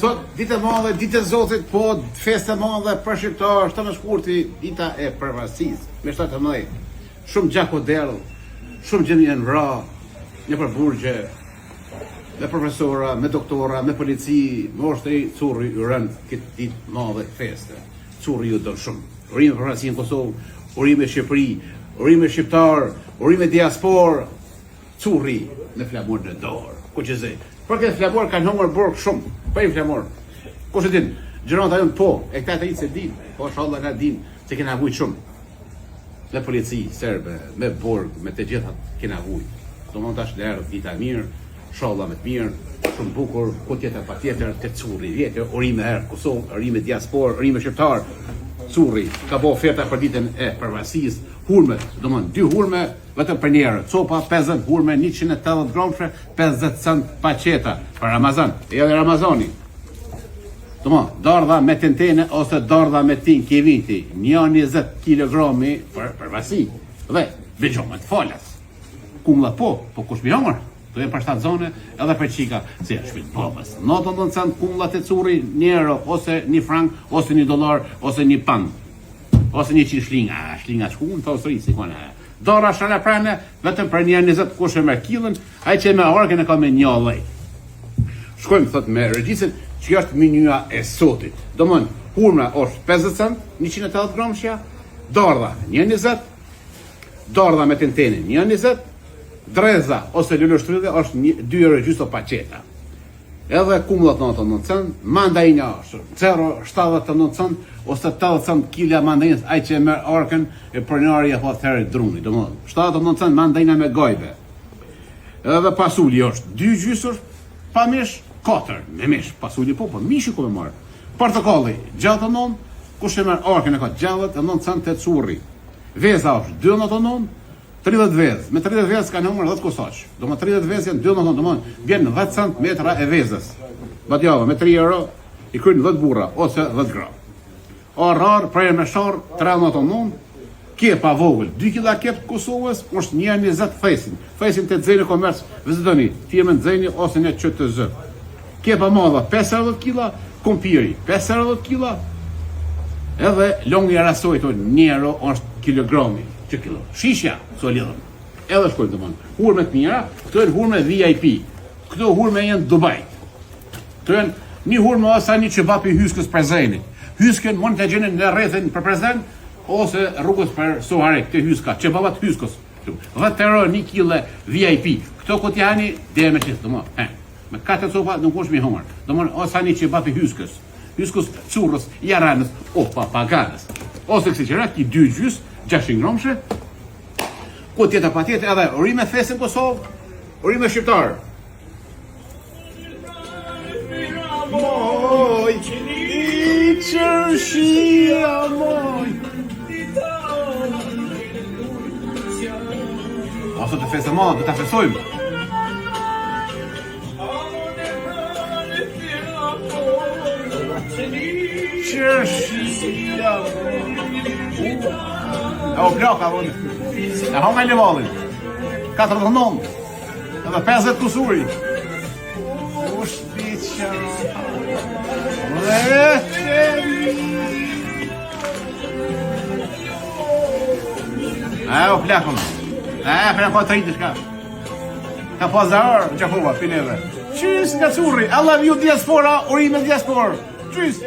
Thot, ditë e madhe, ditë e Zotit, po festë e madhe për shqiptarë, 7 shkurti, dita e përvarësisë, me 17. Shumë gjako derë, shumë gjemi e në vra, një për burgje, me profesora, me doktora, me polici, me oshtri, curri i rënë këtë ditë madhe feste. Curri ju dënë shumë. Urime përvarësi në Kosovë, urime Shqipëri, urime shqiptar, urime diaspor, curri me flamur në dorë. Ku që zë? Për këtë flamur kanë hongër borg shumë, për i flamur. Ku që din? Gjëronat a jonë po, e këta të i se din, po shalla ka din, se kena vujt shumë. Me polici, serbe, me borg, me të gjithat kena vujt. Do mund tash lërë dita mirë, shalla me të mirë, shumë bukur, ku tjetër pa tjetër, të curri vjetër, urime herë Kosovë, urime diaspor, urime shqiptar, curri, ka bo oferta për ditën e përvarësisë, hurme, do mund 2 hurme, vetëm për njerë, copa 50 hurme, 180 gromshe, 50 cent paqeta, për Ramazan, e edhe Ramazani. Do mund, dardha me tentene, ose dardha me tin kiviti, 120 kilogrami për përvarësi, dhe, bëgjomë të falas. Kumla po kush bihongër, të e për 7 zone, edhe për qika, si e shpit popës. 90 cent kumla të curi, një euro, ose një frank, ose një dolar, ose një pan, ose 100 shlinga, shlinga shkun, të osri, si kone. Dora shala prane, vetëm për 120 kush e me kilën, aj që me orken e ka me një lej. Shkojmë, thot me regjisën, që është menua e sotit. Do mënë, hurma është 50 cent, 180 gromshja, dardha 120, dardha me tentene 120, dreza ose lullushtridhe është 2 euro gjysë paqeta. Edhe kumullat 99 cent, mandajina është 0,79 cent, ose 80 cent kilja mandajinës, aj që e merë orken e pronari e po të herë druni. Do më 79 cent mandajina me gojbe. Edhe pasuli është 2 gjysër, pa mish 4, me mish. Pasuli po mishi ku me marë. Portokalli 69, kush e merë orken e ka 69 cent të curri. Veza është 2,99, 30 vezë. Me 30 vezë ka në umër 10 kusaq. Do më 30 vezë janë 2,99, do më vjen 10 cent metra e vezës. Batjava, me 3 euro, i krynë 10 burra, ose 10 gram. O rarë, prejë me sharë, 3,99, kjepa vogël, 2 kila kjep Kosovës, është 1,20 fejsin. Fejsin të dzeni komerc, vizitoni, firme në dzeni, ose një qëtë të zë. Kjepa madha, 50 kila, kompiri, 50 kila, edhe longi e rasojt, 1 euro është kilogrami. Që kilo. Shishja, so lidhëm. Edhe shkojnë të mënë. Hurme të mira, këto e në hurme VIP. Këto hurme jenë Dubai. Këto e një hurme ose një qebapi hyskës për zeni. Hyskën mund të gjenin në rrethin për prezen, ose rrugës për Sohare, këtë hyska, qebabat hyskës. 10 euro 1 kile VIP. Këto këtë janë dhe me qithë, do më. Me 4 copa nuk është mi humër. Do më ose një qebapi hyskës. Hyskës curës, jaranës, o papaganës. Ose kësi qëra, ki 2 gjys, 600 gromshe, ku tjetër pa tjetër edhe urime fesë në Kosovë, urime shqiptarë. Moj, i qërshia moj. Aso të fesë ma, dhe të fesojmë. Qërshia moj. E o plaka, e honga i levalin, 49, edhe 50 kusuri. U shpiqa, e o plakon, për ka 30 shka. Ka pa zarë, që hova, pineve. Qys nga curri, I love you diaspora, urime diaspora. Qys.